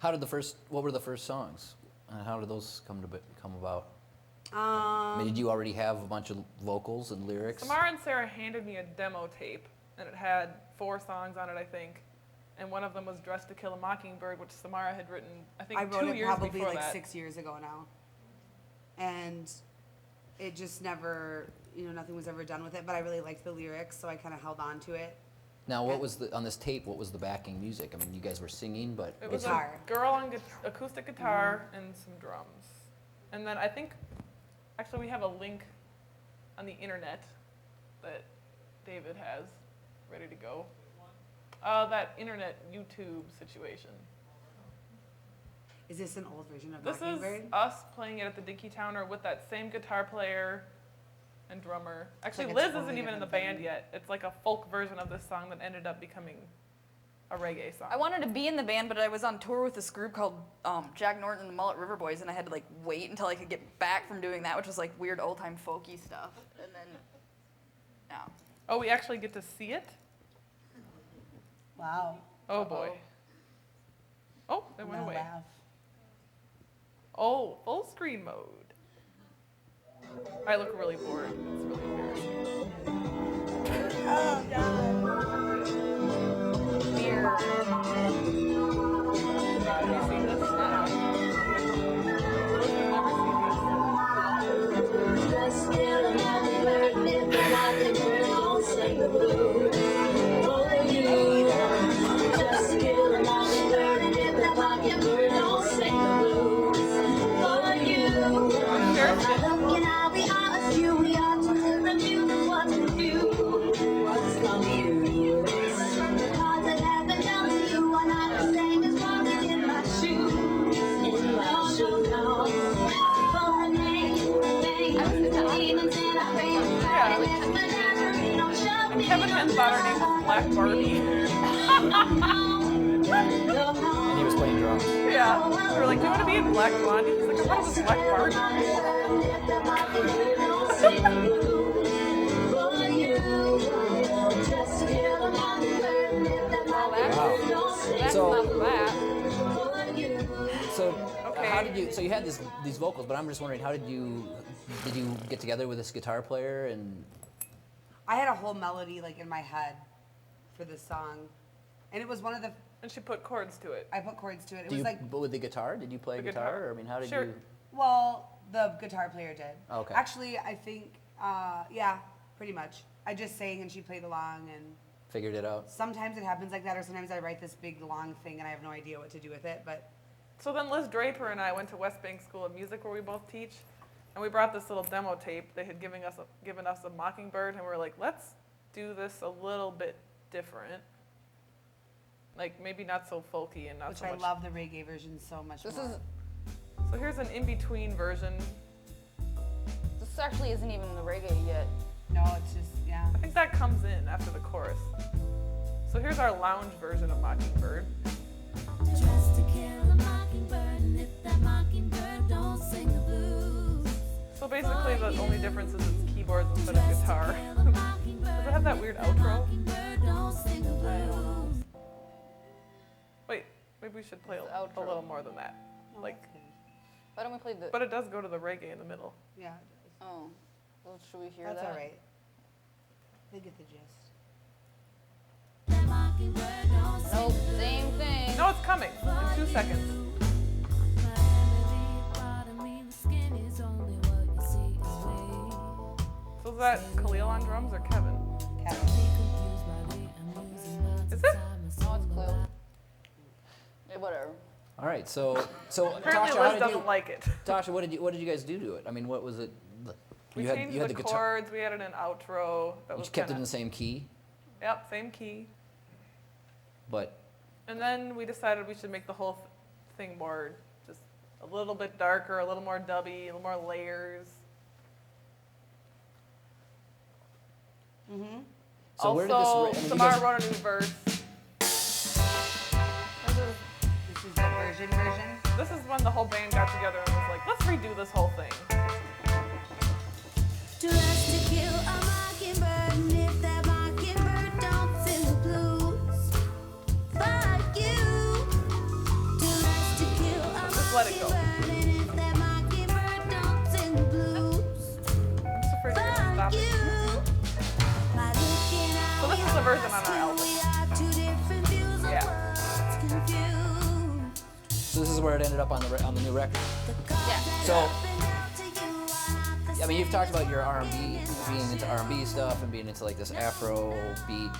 What were the first songs? And how did those come about? Did you already have a bunch of vocals and lyrics? Samahra and Sarah handed me a demo tape, and it had 4 songs on it, I think. And one of them was Dressed to Kill a Mockingbird, which Samahra had written, I think, 2 years before that. I wrote it probably like 6 years ago now. And it just never, nothing was ever done with it, but I really liked the lyrics, so I kind of held on to it. Now, on this tape, what was the backing music? I mean, you guys were singing, but... It was a girl on acoustic guitar and some drums. And then I think, actually we have a link on the internet that David has ready to go. That internet YouTube situation. Is this an old version of This Mockingbird? is us playing it at the Dinky Towner with that same guitar player and drummer. Actually, like Liz totally isn't even in the different band yet. It's like a folk version of this song that ended up becoming a reggae song. I wanted to be in the band, but I was on tour with this group called Jack Norton and the Mullet River Boys, and I had to wait until I could get back from doing that, which was weird old-time folky stuff. And then, yeah. Oh, we actually get to see it? Wow. Oh, boy. Oh, it went away. Laugh. Oh, full screen mode. I look really bored. It's really embarrassing. Oh, God. Beer. Have you seen this? Liz has never seen this. Just kill a mockingbird, if the mockingbird don't sing the blues for you. Just kill a mockingbird, if the mockingbird don't sing the blues for you. Looking, I'll be honest, we ought to review what to do. What's come to you? Cause it hasn't done to you, I'm not the same as walking in my shoes. In my shoes, no. For a name, And Kevin Henn thought her name was Black Barbie. And he was playing drums. Yeah. We were like, do you want to be in Black Blondie? He's like, I thought it was Black Barbie. So how did you? So you had these vocals, but I'm just wondering, how did you get together with this guitar player? And I had a whole melody in my head for this song, and it was one of the. And she put chords to it. I put chords to it. It do was you, but with the guitar, did you play The guitar? guitar. Or, I mean, how did Sure. you? Well, the guitar player did. Oh, okay. Actually, I think, yeah, pretty much. I just sang and she played along, and Figured it out. sometimes it happens like that, or sometimes I write this big long thing and I have no idea what to do with it. But So then Liz Draper and I went to West Bank School of Music, where we both teach, and we brought this little demo tape. They had given us a Mockingbird, and we were like, let's do this a little bit different. Maybe not so folky and not which so I much. love the reggae version so much This more. is So here's an in-between version. this actually isn't even the reggae yet. No, it's just yeah. I think that comes in after the chorus. So here's our lounge version of Mockingbird. Dressed to kill a mockingbird, and if that mockingbird don't sing the blues. So basically the only difference is it's keyboards instead of guitar. Does it have that weird outro? Wait, maybe we should play It's the a outro. little more than that. No, Like, that's good. Why don't we play the? but it does go to the reggae in the middle. Yeah, Oh, well, should we hear that's that? all right. They get the gist. Nope, same thing. No, it's coming in 2 seconds. So is that Kahlil on drums or Kevin? Kevin. Is it? No, it's Kahlil. Yeah, whatever. All right. So Apparently Tasha, how Liz did doesn't you? like it. Tasha, what did you guys do to it? I mean, what was it? We You changed had the guitar. chords, we added an outro. That You was kept it kinda- in the same key, Yep, same key. but And then we decided we should make the whole thing more just a little bit darker, a little more dubby, a little more layers. Mm-hmm. so where did Also, this? I mean, you Samahra guys- wrote a new verse. This is the version. This is when the whole band got together and was like, let's redo this whole thing. Dressed to kill a mockingbird, and if that mockingbird don't sing the blues, fuck you. Dressed just let it go. I'm just afraid you're gonna stop it. So this is the version on our album. Yeah. So this is where it ended up on the new record. Yeah. So, I mean, you've talked about your R&B, being into R&B stuff and being into like this Afro beat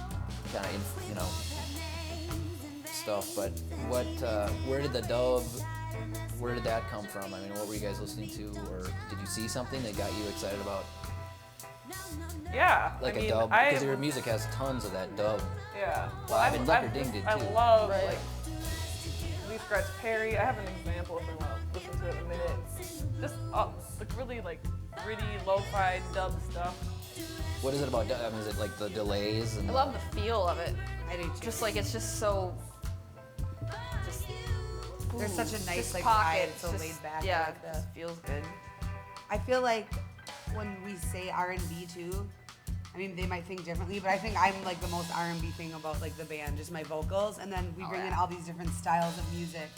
kind of, you know, stuff. But where did the dub? Where did that come from? I mean, what were you guys listening to, or did you see something that got you excited about Yeah. like I mean, a dub? I, Because your music has tons of that dub. yeah. Live and Leopard Ding did I too. love Right. like Lee Scratch Perry. I have an example if we want to listen to it in a minute. Just like really like gritty lo-fi dub stuff. What is it about dub? I mean, is it like the delays and I love the feel of it. I do too. Just like it's just so. Just, There's such a nice just like pocket, vibe, so just- laid back. I Yeah, like it that. just feels good. I feel like when we say R&B too, I mean they might think differently, but I think I'm like the most R&B thing about like the band, just my vocals, and then we bring in all these different styles of music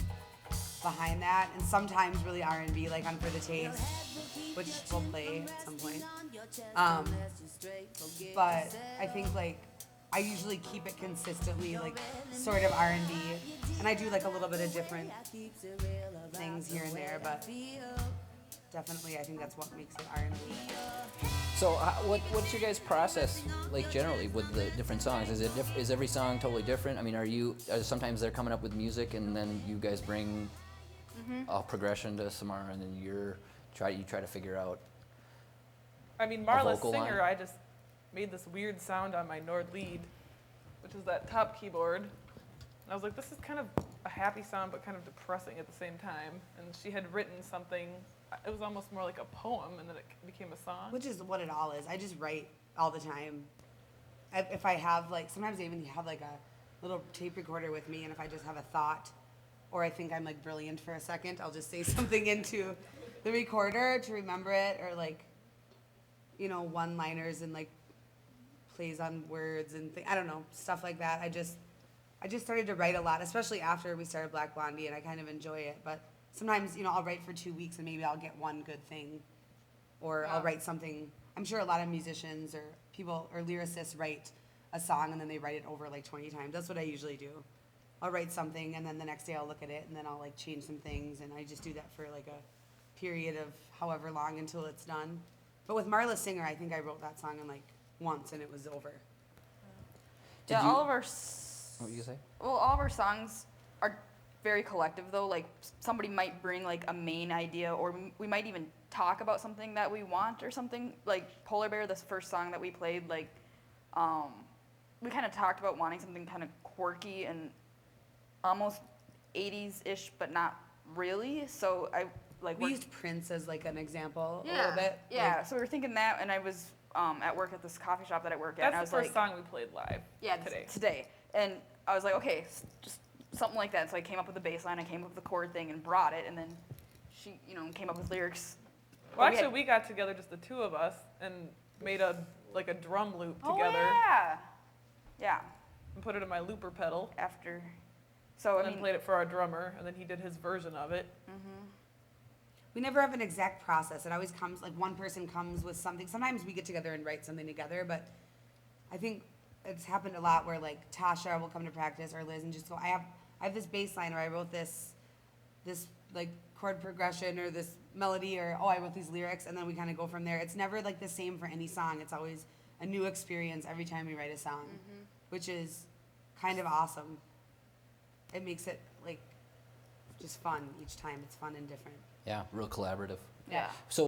behind that, and sometimes really R&B like on For the Taste, which we'll play at some point. But I think like I usually keep it consistently like sort of R&B, and I do like a little bit of different things here and there, but definitely I think that's what makes it R&B. So, what's your guys' process like generally with the different songs? Is every song totally different? I mean, sometimes they're coming up with music and then you guys bring a progression to Samahra, and then you try to figure out. I mean, Marla's vocal Singer, line? I just made this weird sound on my Nord lead, which is that top keyboard. And I was like, this is kind of a happy sound, but kind of depressing at the same time. And she had written something, it was almost more like a poem, and then it became a song. Which is what it all is. I just write all the time. If I have like, sometimes I even have like a little tape recorder with me, and if I just have a thought, or I think I'm like brilliant for a second, I'll just say something into the recorder to remember it, or like, you know, one-liners and like plays on words and I don't know, stuff like that. I just started to write a lot, especially after we started Black Blondie, and I kind of enjoy it. But sometimes, you know, I'll write for 2 weeks and maybe I'll get one good thing, or I'll write something. I'm sure a lot of musicians or people or lyricists write a song and then they write it over like 20 times. That's what I usually do. I'll write something and then the next day I'll look at it and then I'll like change some things, and I just do that for like a period of however long until it's done. But with Marla Singer, I think I wrote that song in like once and it was over. Did Yeah, you- all of our. What were you say? Well, all of our songs are very collective, though. Like, somebody might bring, like, a main idea, or we might even talk about something that we want or something. Like, Polar Bear, this first song that we played, like, we kind of talked about wanting something kind of quirky and almost 80s-ish, but not really. So We used Prince as like an example a yeah, little bit. Yeah, Like, so we were thinking that, and I was at work at this coffee shop that I work at, and I That's was the first like, song we played live yeah, today. And I was like, okay, just something like that. So I came up with the bass line, I came up with the chord thing, and brought it, and then she, you know, came up with lyrics. Well, But actually, we got together, just the two of us, and made a drum loop together, Oh, yeah. and put it in my looper pedal, After, so and I then mean, played it for our drummer, and then he did his version of it. we never have an exact process. It always comes, like one person comes with something. Sometimes we get together and write something together, but I think it's happened a lot where like Tasha will come to practice, or Liz, and just go, I have this bass line, or I wrote this like chord progression, or this melody, or I wrote these lyrics, and then we kind of go from there. It's never like the same for any song. It's always a new experience every time we write a song, which is kind of awesome. It makes it like just fun each time. It's fun and different. Yeah, real collaborative. yeah. So